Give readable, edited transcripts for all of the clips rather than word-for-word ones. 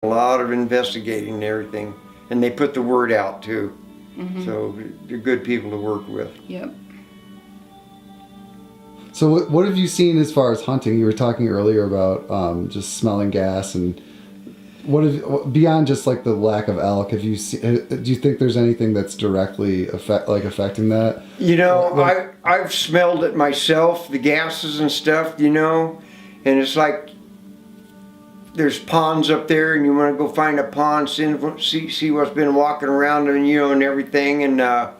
A lot of investigating and everything, and they put the word out too. So they're good people to work with. Yep. So what have you seen as far as hunting? You were talking earlier about just smelling gas, and beyond just like the lack of elk, have you do you think there's anything that's directly affecting that? You know, I've smelled it myself, the gases and stuff, and it's like there's ponds up there, and you want to go find a pond, see what's been walking around, and everything, and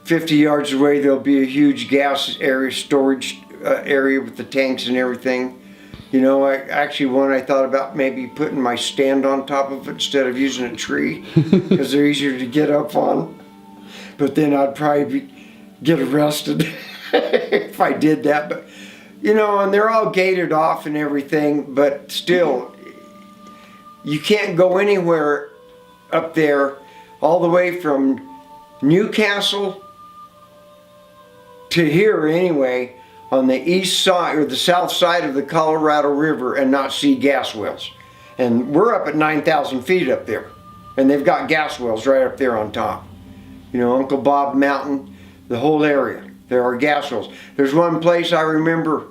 50 yards away there'll be a huge gas area, storage area with the tanks and everything. I thought about maybe putting my stand on top of it instead of using a tree, because they're easier to get up on. But then I'd probably get arrested if I did that. But and they're all gated off and everything, but still, you can't go anywhere up there all the way from Newcastle to here anyway, on the east side or the south side of the Colorado River, and not see gas wells. And we're up at 9,000 feet up there, and they've got gas wells right up there on top. Uncle Bob Mountain, the whole area, there are gas wells. There's one place I remember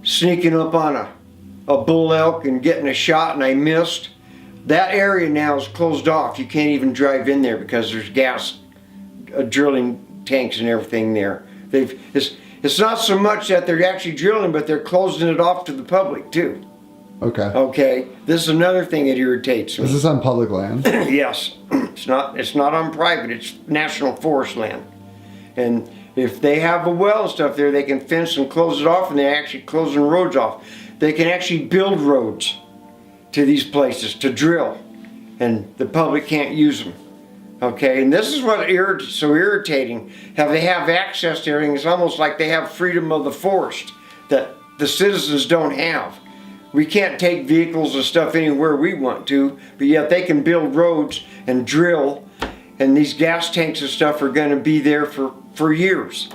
sneaking up on a bull elk and getting a shot, and I missed. That area now is closed off. You can't even drive in there because there's gas drilling tanks and everything there. It's not so much that they're actually drilling, but they're closing it off to the public too. Okay. This is another thing that irritates me. Is this on public land? Yes. It's not on private. It's national forest land. And if they have a well and stuff there, they can fence and close it off, and they're actually closing roads off. They can actually build roads to these places to drill, and the public can't use them. Okay, and this is what so irritating. How they have access to everything. It's almost like they have freedom of the forest that the citizens don't have. We can't take vehicles and stuff anywhere we want to, but yet they can build roads and drill, and these gas tanks and stuff are going to be there for years.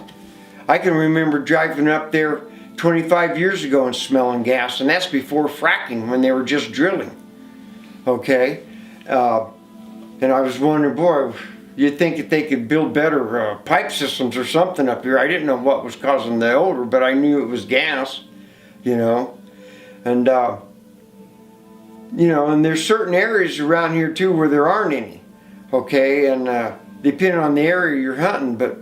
I can remember driving up there 25 years ago and smelling gas, and that's before fracking, when they were just drilling. Okay. And I was wondering, boy, you'd think that they could build better pipe systems or something up here. I didn't know what was causing the odor, but I knew it was gas, And, and there's certain areas around here too where there aren't any, okay? And depending on the area you're hunting, but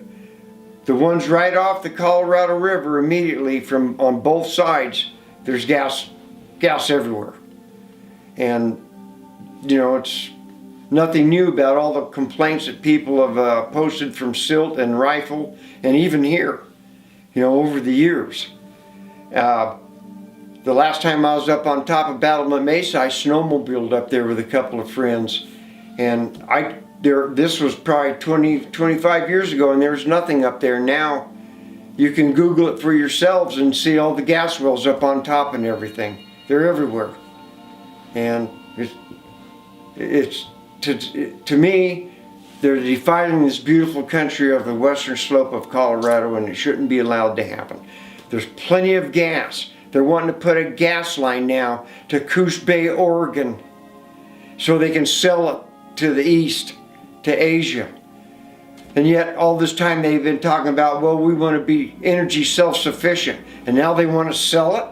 the ones right off the Colorado River immediately on both sides, there's gas everywhere. And, it's nothing new about all the complaints that people have posted from Silt and Rifle, and even here, over the years. The last time I was up on top of Battlement Mesa, I snowmobiled up there with a couple of friends, and this was probably 25 years ago, and there's nothing up there. Now you can Google it for yourselves and see all the gas wells up on top and everything. They're everywhere. And it's to me, they're defining this beautiful country of the western slope of Colorado, and it shouldn't be allowed to happen. There's plenty of gas. They're wanting to put a gas line now to Coos Bay, Oregon, so they can sell it to the east, to Asia. And yet all this time they've been talking about, well, we want to be energy self-sufficient, and now they want to sell it.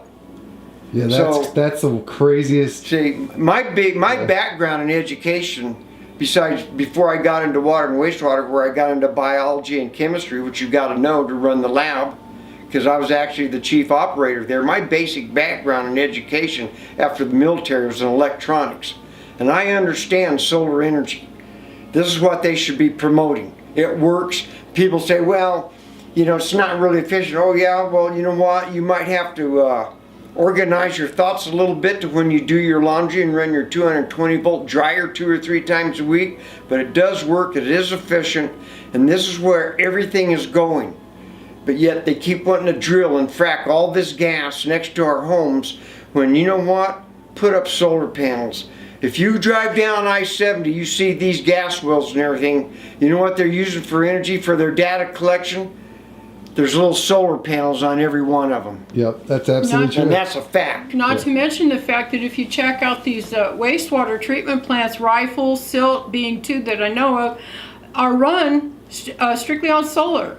Yeah, that's the craziest. See, my background in education, besides before I got into water and wastewater, where I got into biology and chemistry, which you got to know to run the lab, because I was actually the chief operator there. My basic background in education after the military was in electronics, and I understand solar energy. This is what they should be promoting. It works. People say, well, it's not really efficient. Oh yeah, well, you know what? You might have to organize your thoughts a little bit to when you do your laundry and run your 220 volt dryer 2 or 3 times a week, but it does work, it is efficient, and this is where everything is going. But yet they keep wanting to drill and frack all this gas next to our homes, when you know what? Put up solar panels. If you drive down I-70, you see these gas wells and everything. You know what they're using for energy for their data collection? there's little solar panels on every one of them. Yep, that's absolutely Not- true. And that's a fact. Not to mention the fact that if you check out these wastewater treatment plants, Rifle, Silt being two that I know of, are run strictly on solar.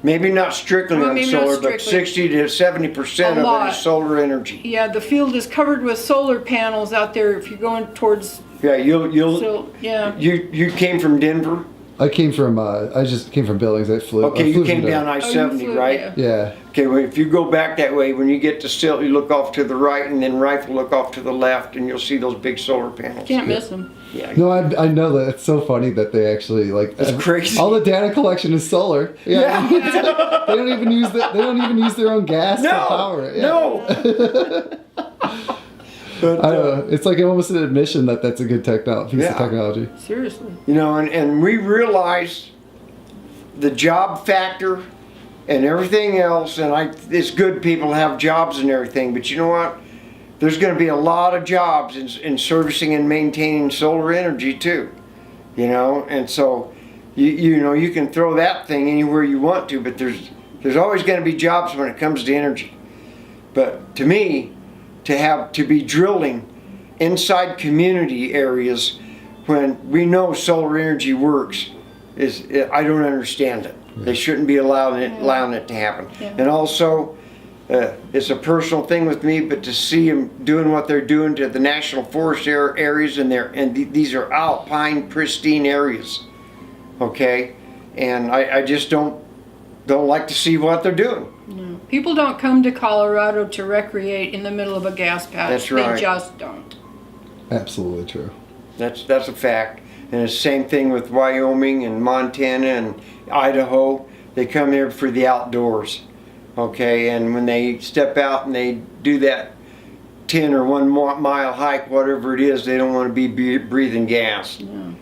Maybe not strictly Well, on maybe not solar, but strictly. 60 to 70% A of lot. it is solar energy. Yeah, the field is covered with solar panels out there if you're going towards Yeah, you'll Silt. Yeah. you came from Denver. I just came from Billings. I flew. Okay, I you flew came from down there. I-70, Oh, you flew, right? yeah. Yeah. Okay, well, if you go back that way, when you get to Silt, you look off to the right, and then Rifle look off to the left, and you'll see those big solar panels. Can't miss them. Yeah. No, I know that. It's so funny that they actually like. That's crazy. All the data collection is solar. Yeah. they don't even use They don't even use their own gas to power it. Yeah. No. But I don't know. It's like almost an admission that that's a good piece of Yeah. technology. Seriously. you know, and we realize the job factor and everything else, and it's good people have jobs and everything, but you know what? There's going to be a lot of jobs in servicing and maintaining solar energy too, you know, and so you know you can throw that thing anywhere you want to, but there's always going to be jobs when it comes to energy. But to me, to be drilling inside community areas when we know solar energy works I don't understand it. They shouldn't be allowing it to happen. Yeah. And also, it's a personal thing with me, but to see them doing what they're doing to the national forest areas, these are alpine, pristine areas, okay? And I just don't like to see what they're doing. No. People don't come to Colorado to recreate in the middle of a gas patch. That's right. They just don't. Absolutely true. That's a fact. And it's the same thing with Wyoming and Montana and Idaho. They come here for the outdoors, okay? And when they step out and they do that 10 or 1 mile hike, whatever it is, they don't want to be breathing gas. No.